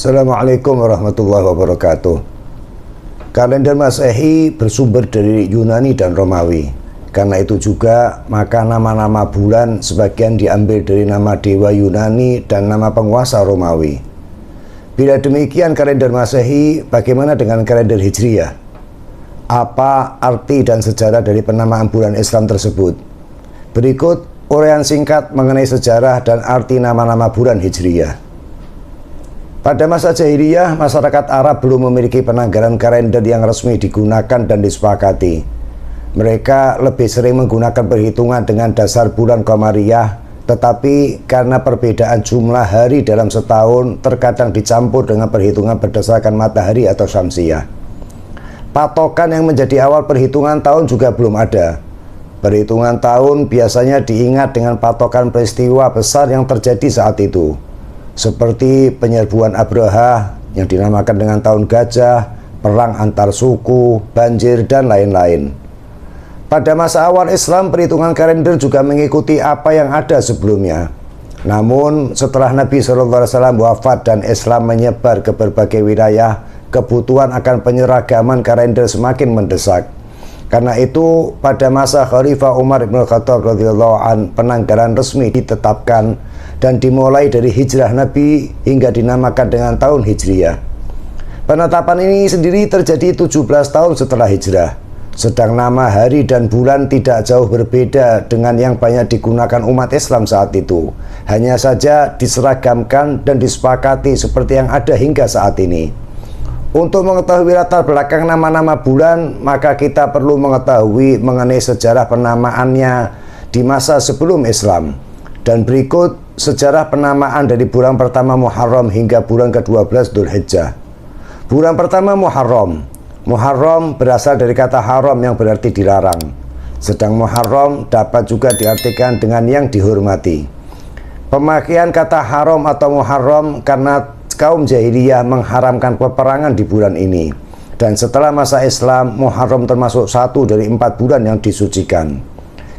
Assalamualaikum warahmatullahi wabarakatuh. Kalender Masehi bersumber dari Yunani dan Romawi. Karena itu juga maka nama-nama bulan sebagian diambil dari nama dewa Yunani dan nama penguasa Romawi. Bila demikian kalender Masehi, bagaimana dengan kalender Hijriyah? Apa arti dan sejarah dari penamaan bulan Islam tersebut? Berikut uraian singkat mengenai sejarah dan arti nama-nama bulan Hijriyah. Pada masa jahiliyah, masyarakat Arab belum memiliki penanggalan kalender yang resmi digunakan dan disepakati. Mereka lebih sering menggunakan perhitungan dengan dasar bulan Qamariyah, tetapi karena perbedaan jumlah hari dalam setahun terkadang dicampur dengan perhitungan berdasarkan matahari atau syamsiyah. Patokan yang menjadi awal perhitungan tahun juga belum ada. Perhitungan tahun biasanya diingat dengan patokan peristiwa besar yang terjadi saat itu, seperti penyerbuan Abraha yang dinamakan dengan tahun gajah, perang antar suku, banjir, dan lain-lain. Pada masa awal Islam, perhitungan kalender juga mengikuti apa yang ada sebelumnya. Namun, setelah Nabi SAW wafat dan Islam menyebar ke berbagai wilayah, kebutuhan akan penyeragaman kalender semakin mendesak. Karena itu, pada masa Khalifah Umar bin Khattab radhiyallahu an, penanggalan resmi ditetapkan dan dimulai dari hijrah Nabi hingga dinamakan dengan tahun Hijriyah. Penetapan ini sendiri terjadi 17 tahun setelah hijrah. Sedang nama hari dan bulan tidak jauh berbeda dengan yang banyak digunakan umat Islam saat itu. Hanya saja diseragamkan dan disepakati seperti yang ada hingga saat ini. Untuk mengetahui latar belakang nama-nama bulan, maka kita perlu mengetahui mengenai sejarah penamaannya di masa sebelum Islam. Dan berikut sejarah penamaan dari bulan pertama Muharram hingga bulan ke-12 Dzulhijjah. Bulan pertama Muharram. Muharram berasal dari kata haram yang berarti dilarang. Sedang Muharram dapat juga diartikan dengan yang dihormati. Pemakaian kata haram atau Muharram karena kaum jahiliyah mengharamkan peperangan di bulan ini. Dan setelah masa Islam, Muharram termasuk satu dari 4 bulan yang disucikan.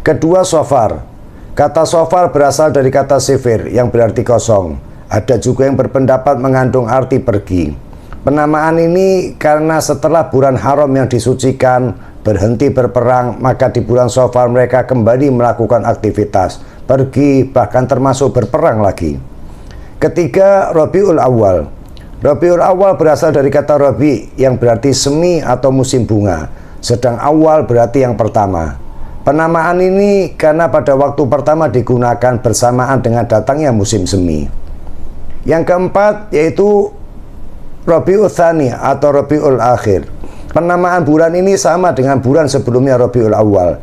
Kedua, Safar. Kata Safar berasal dari kata sifir yang berarti kosong. Ada juga yang berpendapat mengandung arti pergi. Penamaan ini karena setelah bulan haram yang disucikan berhenti berperang, maka di bulan Safar mereka kembali melakukan aktivitas, pergi, bahkan termasuk berperang lagi. Ketiga, Rabiul Awal. Rabiul Awal berasal dari kata Rabi yang berarti semi atau musim bunga, sedang awal berarti yang pertama. Penamaan ini karena pada waktu pertama digunakan bersamaan dengan datangnya musim semi. Yang keempat yaitu Rabiul Tsani atau Rabiul Akhir. Penamaan bulan ini sama dengan bulan sebelumnya Rabiul Awal,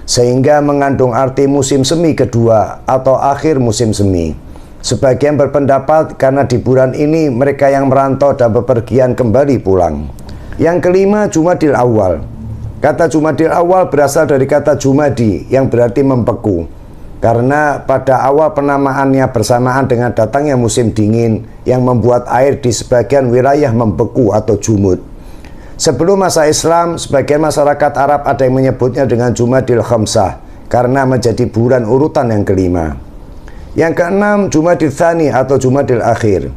sehingga mengandung arti musim semi kedua atau akhir musim semi. Sebagian berpendapat karena di bulan ini mereka yang merantau dan bepergian kembali pulang. Yang kelima, Jumadil Awal. Kata Jumadil Awal berasal dari kata Jumadi yang berarti membeku. Karena pada awal penamaannya bersamaan dengan datangnya musim dingin yang membuat air di sebagian wilayah membeku atau jumud. Sebelum masa Islam, sebagian masyarakat Arab ada yang menyebutnya dengan Jumadil Khamsah karena menjadi bulan urutan yang kelima. Yang keenam, Jumadil Tsani atau Jumadil Akhir.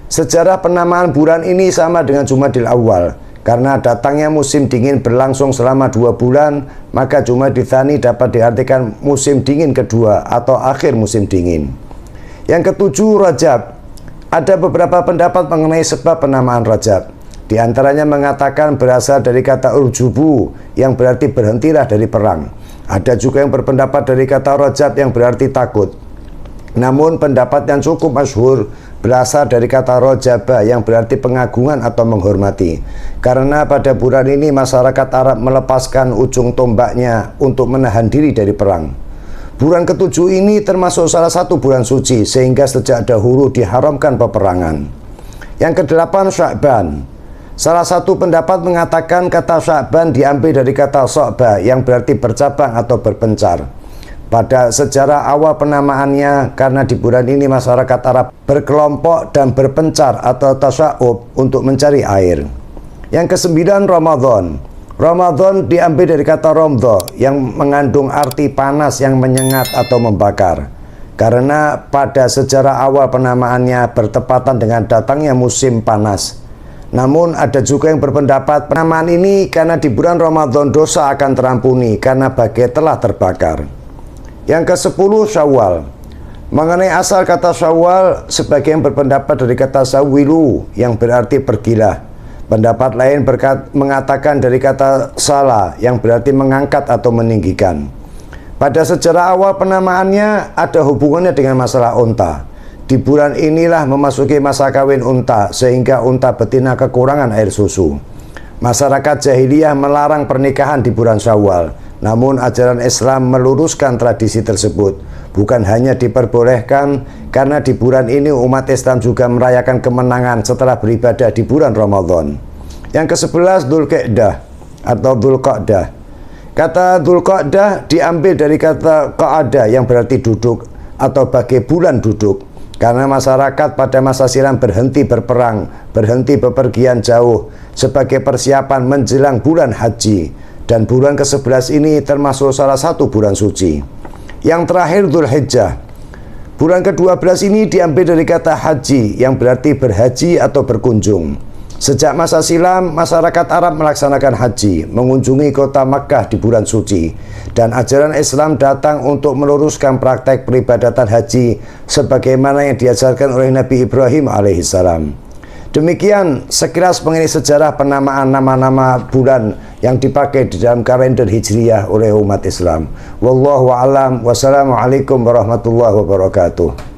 Sejarah penamaan bulan ini sama dengan Jumadil Awal. Karena datangnya musim dingin berlangsung selama 2 bulan, maka Jumadil Tsani dapat diartikan musim dingin kedua atau akhir musim dingin. Yang ketujuh, Rajab. Ada beberapa pendapat mengenai sebab penamaan Rajab. Di antaranya mengatakan berasal dari kata urjubu yang berarti berhentilah dari perang. Ada juga yang berpendapat dari kata Rajab yang berarti takut. Namun pendapat yang cukup masyhur berasal dari kata rojaba yang berarti pengagungan atau menghormati. Karena pada bulan ini masyarakat Arab melepaskan ujung tombaknya untuk menahan diri dari perang. Bulan ketujuh ini termasuk salah satu bulan suci sehingga sejak dahulu diharamkan peperangan. Yang kedelapan, Sya'ban. Salah satu pendapat mengatakan kata Sya'ban diambil dari kata Sya'ba yang berarti bercabang atau berpencar. Pada sejarah awal penamaannya karena di bulan ini masyarakat Arab berkelompok dan berpencar atau tasya'ub untuk mencari air. Yang kesembilan, Ramadan. Ramadan diambil dari kata romdho yang mengandung arti panas yang menyengat atau membakar. karena pada sejarah awal penamaannya bertepatan dengan datangnya musim panas. Namun ada juga yang berpendapat penamaan ini karena di bulan Ramadan dosa akan terampuni karena bagai telah terbakar. Yang ke-10, Syawal. Mengenai asal kata Syawal, sebagian berpendapat dari kata sawilu yang berarti pergilah. Pendapat lain mengatakan dari kata sala yang berarti mengangkat atau meninggikan. Pada sejarah awal penamaannya ada hubungannya dengan masalah unta. Di bulan inilah memasuki masa kawin unta, sehingga unta betina kekurangan air susu. Masyarakat jahiliyah melarang pernikahan di bulan Syawal. Namun ajaran Islam meluruskan tradisi tersebut. Bukan hanya diperbolehkan, karena di bulan ini umat Islam juga merayakan kemenangan setelah beribadah di bulan Ramadan. Yang ke-11, Dzulqa'dah atau Dzulqa'dah. Kata Dzulqa'dah diambil dari kata qa'ada yang berarti duduk atau bagai bulan duduk. Karena masyarakat pada masa silam berhenti berperang, berhenti bepergian jauh sebagai persiapan menjelang bulan haji. Dan bulan ke-11 ini termasuk salah satu bulan suci. Yang terakhir, Dzulhijjah. Bulan ke-12 ini diambil dari kata haji yang berarti berhaji atau berkunjung. Sejak masa silam, masyarakat Arab melaksanakan haji, mengunjungi kota Makkah di bulan suci. Dan ajaran Islam datang untuk meluruskan praktek peribadatan haji sebagaimana yang diajarkan oleh Nabi Ibrahim alaihissalam. Demikian sekilas mengenai sejarah penamaan nama-nama bulan yang dipakai di dalam kalender Hijriyah oleh umat Islam. Wallahu a'lam. Wassalamualaikum warahmatullahi wabarakatuh.